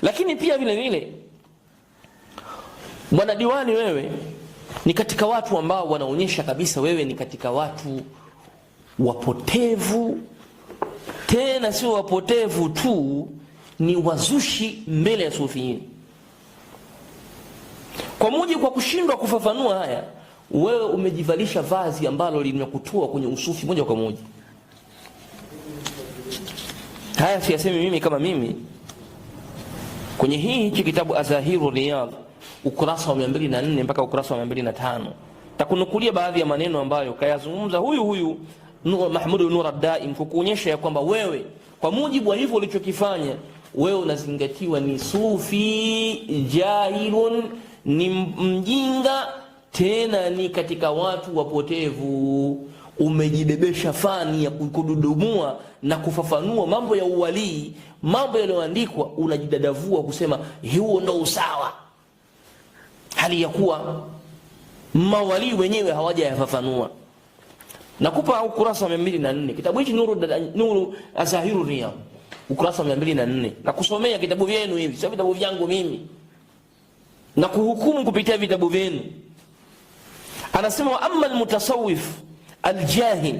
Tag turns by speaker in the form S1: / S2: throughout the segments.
S1: Lakini pia vile vile bwana diwani, wewe ni katika watu ambao wanaonyesha kabisa wewe ni katika watu wapotevu, tena sio wapotevu tu, ni wazushi mbele ya sufiyin. Kwa mujibu kwa kushindwa kufafanua haya, wewe umejivalisha vazi ambalo limekutoa kwenye usufi moja kwa moja. Haya siyasemi mimi kama mimi. Kwenye hichi kitabu Azahiru Riyadh ukurasa wa 204 mpaka ukurasa wa 205 takunukulia baadhi ya maneno ambayo kayazungumza huyu Mahmud Nur ad-Daim, kukuonyesha ya kwamba wewe kwa mujibu wa hivyo ulichokifanya, wewe unazingatiwa ni sufi jahilun, ni mjinga, tena ni katika watu wapotevu. Umejibebesha fani ya kududumua na kufafanua mambo ya uwalii, mambo yaliyoandikwa, unajidadavua kusema huo ndo usawa, hali ya kuwa mawalii wenyewe hawajayafafanua. Nakupa ukurasa wa 204 kitabu hichi Nuru Azahiru Riyadh, ukurasa wa 204, na kusomea kitabu vyenu hivi, sio vitabu vyangu mimi, na kuhukumu kupitia vitabu vyenu. Anasema wa amma almutasawwif aljahil,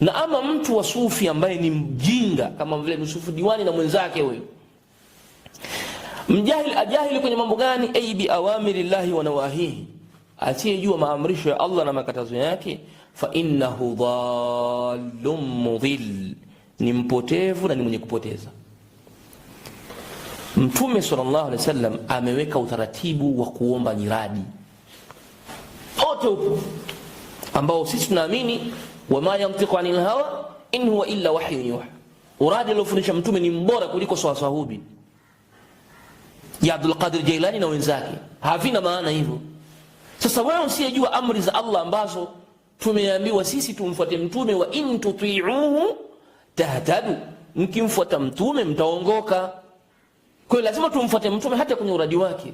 S1: na ama mtu wa sufi ambaye ni mjinga kama vile Yusufu Diwani na mwenzake huyo, mjahil ajahili kwenye mambo gani? Ay bi awamirillahi wa nawahihi, asiyejua maamrisho ya Allah na makatazo yake. Fa innahu dhallum mudhill, ni mpotevu na ni mwenye kupoteza. Mtume sallallahu alaihi wasallam ameweka utaratibu wa kuomba nyiradi wote huko, ambao sisi tunaamini wama yantiqu anil hawa in huwa illa wahyun yuha. Uradi aliofundisha mtume ni mbora kuliko sawasahubi ya Abdul Qadir Jailani na wenzake, havina maana hivyo. Sasa wewe usiyejua amri za Allah ambazo tumeambiwa sisi tumfuate mtume, wa in tuti'uhu tahtadu, mkimfuata mtume mtaongoka. Kwa hiyo lazima tumfuate mtume hata kwenye uradi wake.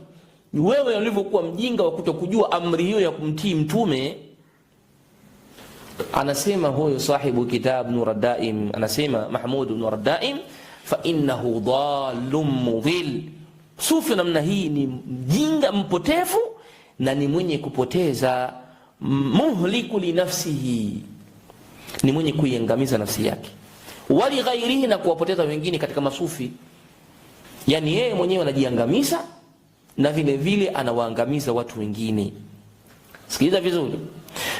S1: Wewe ulivyokuwa mjinga wa kutokujua amri hiyo ya kumtii mtume, anasema huyo sahibu kitab Nur ad-Daim, anasema Mahmud Nur ad-Daim, fa innahu dhallum mudhill, sufi namna hii ni mjinga mpotevu na ni mwenye kupoteza, muhliku li nafsihi, ni mwenye kuiangamiza nafsi yake, wali ghairihi, na kuwapoteza wengine katika masufi. Yani yeye mwenyewe anajiangamiza na vile vile anawaangamiza watu wengine. Sikiliza vizuri.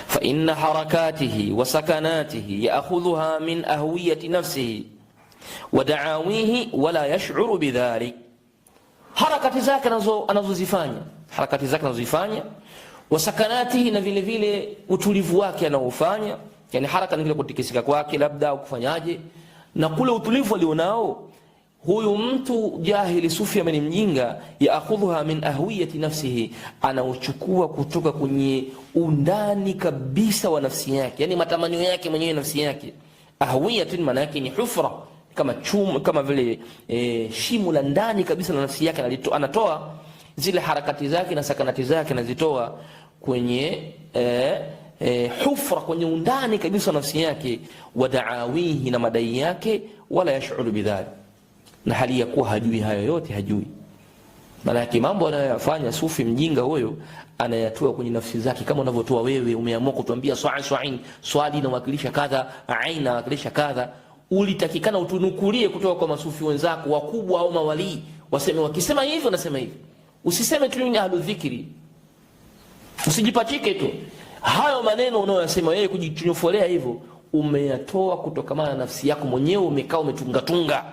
S1: Fa inna harakatihi wa sakanatihi ya'khudhuha min ahwiyati nafsihi wa da'awihi wa la yash'uru bidhalik. Harakati zake anazozifanya, wa sakanatihi, na vile vile utulivu wake anaofanya. Yani haraka ni kile kutikisika kwake labda au kufanyaje, na kule utulivu alionao huyu mtu jahili sufi ameni mjinga, yaakhudhuha min ahwiyati nafsihi, anauchukua kutoka kwenye undani kabisa wa nafsi yake, yani matamanio yake mwenyewe nafsi yake. Ahwiyatun maana yake ni hufra, kama chuma, kama vile shimo la ndani kabisa la nafsi yake, anatoa zile harakati zake na sakanati zake, anazitoa kwenye hufra, kwenye undani kabisa nafsi yake, wa da'awihi, na madai yake, wala yash'uru bidhalik, na hali ya kuwa hajui hayo yote, hajui. Maana yake mambo anayofanya sufi mjinga huyo anayatoa kwenye nafsi zake, kama unavyotoa wewe. Umeamua kutuambia swali inawakilisha kadha, aina inawakilisha kadha, ulitakikana utunukulie kutoka kwa masufi wenzako wakubwa au mawali, waseme wakisema hivi unasema hivi. Usiseme tu ni ahlu dhikri, usijipachike tu hayo maneno unayosema wewe kujichinyofolea hivyo, umeyatoa kutokana na nafsi yako mwenyewe, umekaa umetunga.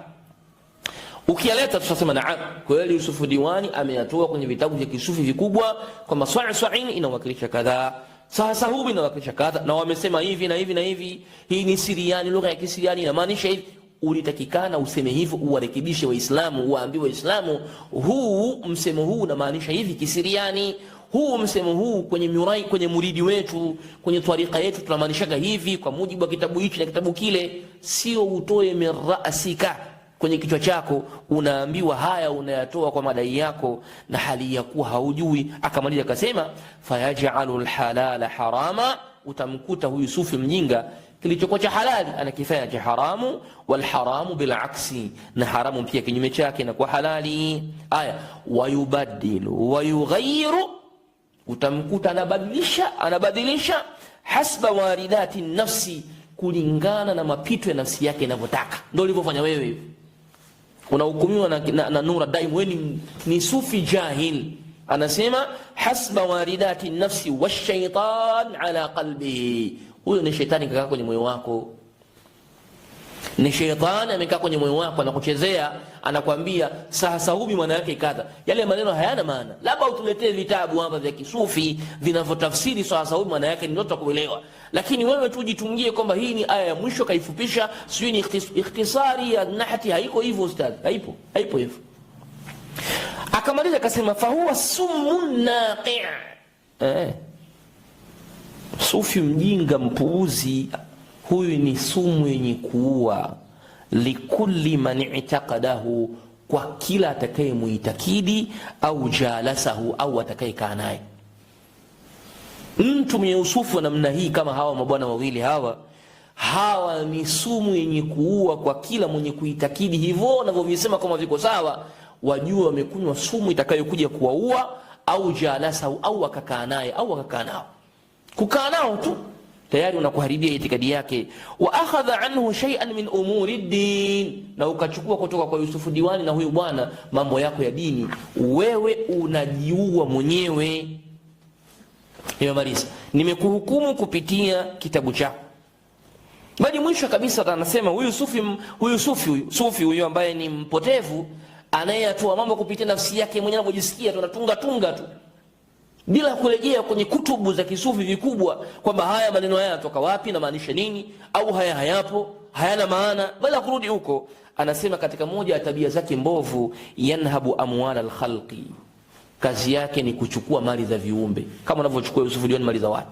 S1: Ukiyaleta tutasema naam, kweli Yusufu Diwani ameyatoa kwenye vitabu vya kisufi vikubwa, kwamba swa'in inawakilisha kadha, sahubi inawakilisha kadha, na wamesema hivi na hivi na hivi, hii ni Siriani, lugha ya Kisiriani inamaanisha hivi. Ulitakikana useme hivyo, uwarekebishe Waislamu, uwaambie Waislamu huu msemo huu unamaanisha hivi Kisiriani, huu msemo huu kwenye muridi wetu, kwenye tariqa yetu tunamaanisha hivi kwa mujibu wa kitabu hichi na kitabu kile. Sio utoe mirasika kwenye kichwa chako, unaambiwa haya unayatoa kwa madai yako na hali ya kuwa haujui. Akamaliza akasema fayaj'alul halala harama, utamkuta huyu sufi mjinga kilichokuwa cha halali anakifanya cha haramu, wal haramu bil aksi, na haramu pia kinyume chake na kwa halali. Aya, wayubadilu wayughayyiru, utamkuta anabadilisha hasba waridati nafsi, kulingana na mapito ya nafsi yake inavyotaka. Ndio ulivyofanya wewe, unahukumiwa na Nura Daim, wewe ni sufi jahil. Anasema hasba waridati nafsi washaitan ala qalbihi, huyo ni shetani kakaa kwenye moyo wako. Ni shetani amekaa kwenye moyo wako, anakuchezea, anakuambia sasa hubi maana yake kadha. Yale maneno hayana maana. Labda utuletee vitabu hapa vya kisufi vinavyotafsiri sasa hubi maana yake, ndio tutakuelewa. Lakini wewe tu jitungie kwamba hii ni aya ya mwisho kaifupisha, sio ni ikhtisari ya nahti. Haiko hivyo ustadhi, haipo hivyo. Akamaliza akasema fa huwa summun naqi'. Sufi mjinga mpuuzi huyu ni sumu yenye kuua, likulli man i'taqadahu, kwa kila atakayemuitakidi, au jalasahu, au atakayekaa naye. Mtu mwenye usufu wa namna hii kama hawa mabwana wawili hawa ni sumu yenye kuua kwa kila mwenye kuitakidi hivyo na visema kama viko sawa, wajua wamekunywa sumu itakayokuja kuwaua, au jalasahu, au akakaa naye, au akakaa nao. Kukaa nao tu tayari unakuharibia itikadi yake. Wa akhadha anhu shay'an min umuri din, na ukachukua kutoka kwa Yusufu Diwani na huyu bwana mambo yako ya dini, wewe unajiua mwenyewe. Nimemaliza, nimekuhukumu kupitia kitabu chako. Bali mwisho kabisa anasema huyu sufi huyu ambaye ni mpotevu, anayetoa mambo kupitia nafsi yake mwenyewe anapojisikia tu, anatunga tu bila kurejea kwenye kutubu za kisufi vikubwa kwamba haya maneno haya yanatoka wapi na maanisha nini, au haya hayapo, hayana maana, bila kurudi huko. Anasema katika moja ya tabia zake mbovu, yanhabu amwal alkhalqi, kazi yake ni kuchukua mali za viumbe, kama unavyochukua Yusufu Diwani mali za watu.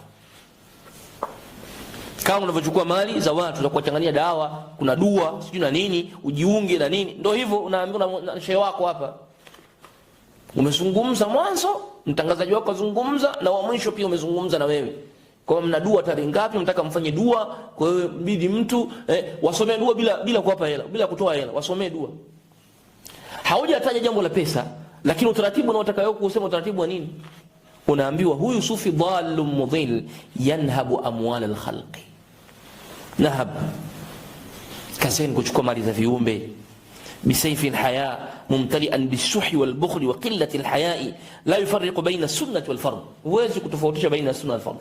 S1: Kama unavyochukua mali za watu za kuwachanganyia dawa, kuna dua sijui na nini, ujiunge na nini, ndio hivyo unaambiwa na shehe wako hapa. Umezungumza mwanzo, mtangazaji wako azungumza, na wa mwisho pia umezungumza na wewe. Kwa mna dua tarehe ngapi, mtaka mfanye dua, kwa hiyo bidi mtu wasomee dua bila kuwapa hela, bila kutoa hela, wasomee dua. Haujataja jambo la pesa, lakini utaratibu unaotaka wewe kusema utaratibu wa nini? Unaambiwa huyu sufi dhalum mudhil yanhabu amwal alkhalqi. Nahab, kazeni kuchukua mali za viumbe. بسيف الحياء ممتلئا بالسحي والبخل وقلة الحياء لا يفرق بين السنة والفرض. huwezi kutofautisha baina sunna na fardh.